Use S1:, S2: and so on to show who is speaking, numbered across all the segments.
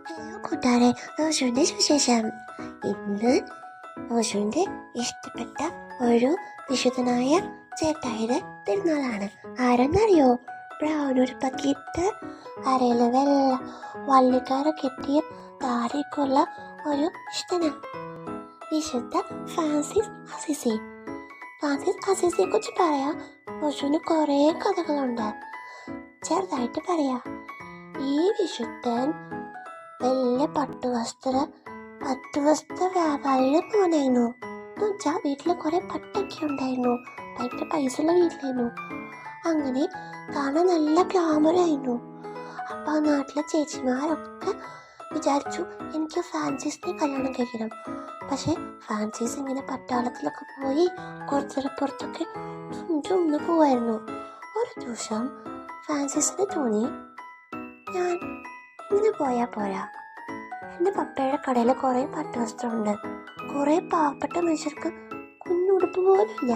S1: Hello കൂട്ടുകാരെ, റോഷുവിൻ്റെ വിശേഷം. ഇന്ന് റോഷുവിൻ്റെ ഇഷ്ടപ്പെട്ട ഒരു വിശുദ്ധനായ ചേട്ടായിയുടെ തിരുനാളാണ്. ആരെന്നറിയോ? ബ്രൗണൊരു പക്കിയിട്ട് അരയിൽ വെള്ള വള്ളിക്കാര കെട്ടിയ താരക്കുള്ള ഒരു ഇഷ്ടന വിശുദ്ധ ഫ്രാൻസിസ് അസിസി. ഫ്രാൻസിസ് അസിസിയെ കുറിച്ച് പറയാം. റോഷുവിന് കുറേ കഥകളുണ്ട്. ചെറുതായിട്ട് പറയാം. ഈ വിശുദ്ധൻ വലിയ പട്ടുവസ്ത്ര വ്യാപാരിയുടെ മോനായിരുന്നു. എന്നുവെച്ചാൽ വീട്ടിൽ കുറെ പട്ടൊക്കെ ഉണ്ടായിരുന്നു. ഭയങ്കര പൈസയുള്ള വീട്ടിലായിരുന്നു. അങ്ങനെ കാണാൻ നല്ല ഗ്ലാമറായിരുന്നു. അപ്പം ആ നാട്ടിലെ ചേച്ചിമാരൊക്കെ വിചാരിച്ചു എനിക്ക് ഫ്രാൻസിസിനെ കല്യാണം കഴിക്കണം. പക്ഷെ ഫ്രാൻസിസ് ഇങ്ങനെ പട്ടാളത്തിലൊക്കെ പോയി കുറച്ചൊരു പുറത്തൊക്കെ ചുമന്ന് പോവായിരുന്നു. ഒരു ദിവസം ഫ്രാൻസിസിന് തോന്നി, ഞാൻ ഇങ്ങനെ പോയാൽ പോരാ. എൻ്റെ പപ്പയുടെ കടയിൽ കുറേ പട്ടുവസ്ത്രമുണ്ട്. കുറേ പാവപ്പെട്ട മനുഷ്യർക്ക് കുഞ്ഞുടുപ്പ് പോലും ഇല്ല.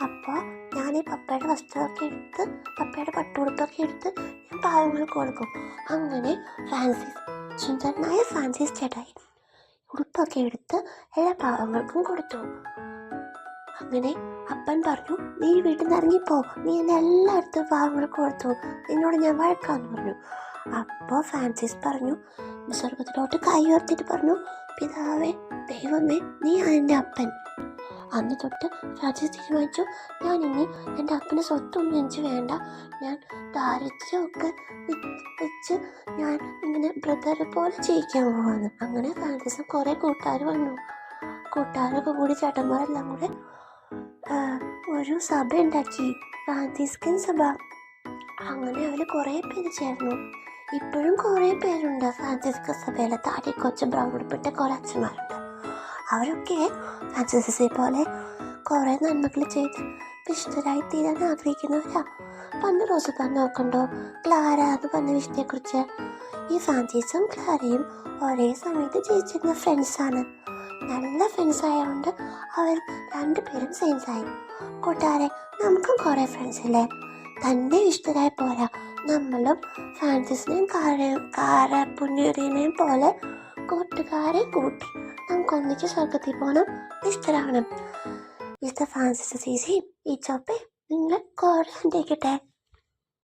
S1: അപ്പോൾ ഞാൻ ഈ പപ്പയുടെ വസ്ത്രമൊക്കെ എടുത്ത്, പപ്പയുടെ പട്ടുടുപ്പൊക്കെ എടുത്ത് ഞാൻ പാവങ്ങൾക്ക് കൊടുക്കും. അങ്ങനെ സുന്ദരനായ ഫ്രാൻസിസ് ചേട്ടായി ഉടുപ്പൊക്കെ എടുത്ത് എല്ലാ പാവങ്ങൾക്കും കൊടുത്തു. അങ്ങനെ അപ്പൻ പറഞ്ഞു, നീ വീട്ടിൽ നിന്ന് ഇറങ്ങിപ്പോ, നീ എന്നെ എല്ലായിടത്തും പാവങ്ങൾക്ക് കൊടുത്തു, നിന്നോട് ഞാൻ വഴക്കാന്ന് പറഞ്ഞു. അപ്പോൾ ഫ്രാൻസിസ് പറഞ്ഞു, സ്വർഗത്തിലോട്ട് കൈ ഉയർത്തിയിട്ട് പറഞ്ഞു, പിതാവേ, ദൈവമേ, നീ എൻ്റെ അപ്പൻ. അന്ന് തൊട്ട് ഫ്രാൻസിസ് തീരുമാനിച്ചു, ഞാൻ ഇനി എൻ്റെ അപ്പന് സ്വത്തൊന്നും എനിക്ക് വേണ്ട, ഞാൻ ദാരിദ്ര്യമൊക്കെ വെച്ച് ഞാൻ ഇങ്ങനെ ബ്രദറെ പോലെ ജീവിക്കാൻ പോവാന്ന്. അങ്ങനെ ഫ്രാൻസിസും കുറേ കൂട്ടുകാർ വന്നു. കൂട്ടുകാരൊക്കെ കൂടി ചേട്ടന്മാരെല്ലാം കൂടെ ഒരു സഭ ഉണ്ടാക്കി, ഫ്രാൻസിസ്കൻ സഭ. അങ്ങനെ അവർ കുറേ പേര് ചേർന്നു. ഇപ്പോഴും കുറേ പേരുണ്ട് ഫ്രാൻസിസ്കൻ സഭയിലെ താടി കൊച്ചു ബ്രൗൺ ഉടുപ്പിട്ട കുറേ അച്ഛന്മാരുണ്ട്. അവരൊക്കെ ഫ്രാൻസിസിനെ പോലെ കുറേ നന്മകൾ ചെയ്ത് വിശുദ്ധരായി തീരാൻ ആഗ്രഹിക്കുന്നവരാ. പണ്ട് റോസ് നോക്കണ്ടോ, ക്ലാര എന്ന് പറഞ്ഞ വിഷയത്തെക്കുറിച്ച്. ഈ ഫ്രാൻസിസും ക്ലാരയും ഒരേ സമയത്ത് ജീവിച്ചിരുന്ന ഫ്രണ്ട്സാണ്. നല്ല ഫ്രണ്ട്സ് ആയതുകൊണ്ട് അവർ രണ്ടുപേരും സെയിംസായി. കൂട്ടുകാരെ, നമുക്കും കുറേ ഫ്രണ്ട്സ് ഇല്ലേ? തന്നെ ഇഷ്ടരായി പോരാ, നമ്മളും ഫ്രാൻസിസിനെയും പുണ്യറിനെയും പോലെ കൂട്ടുകാരെ കൂട്ടി നമുക്കൊന്നിച്ച് സ്വർഗത്തിൽ പോകണം, ഇഷ്ടരാകണം. മിസ്റ്റർ ഫ്രാൻസിസ് അസീസി, ഈ ചോപ്പേ നിങ്ങൾ കുറേ ഉണ്ടായിക്കട്ടെ.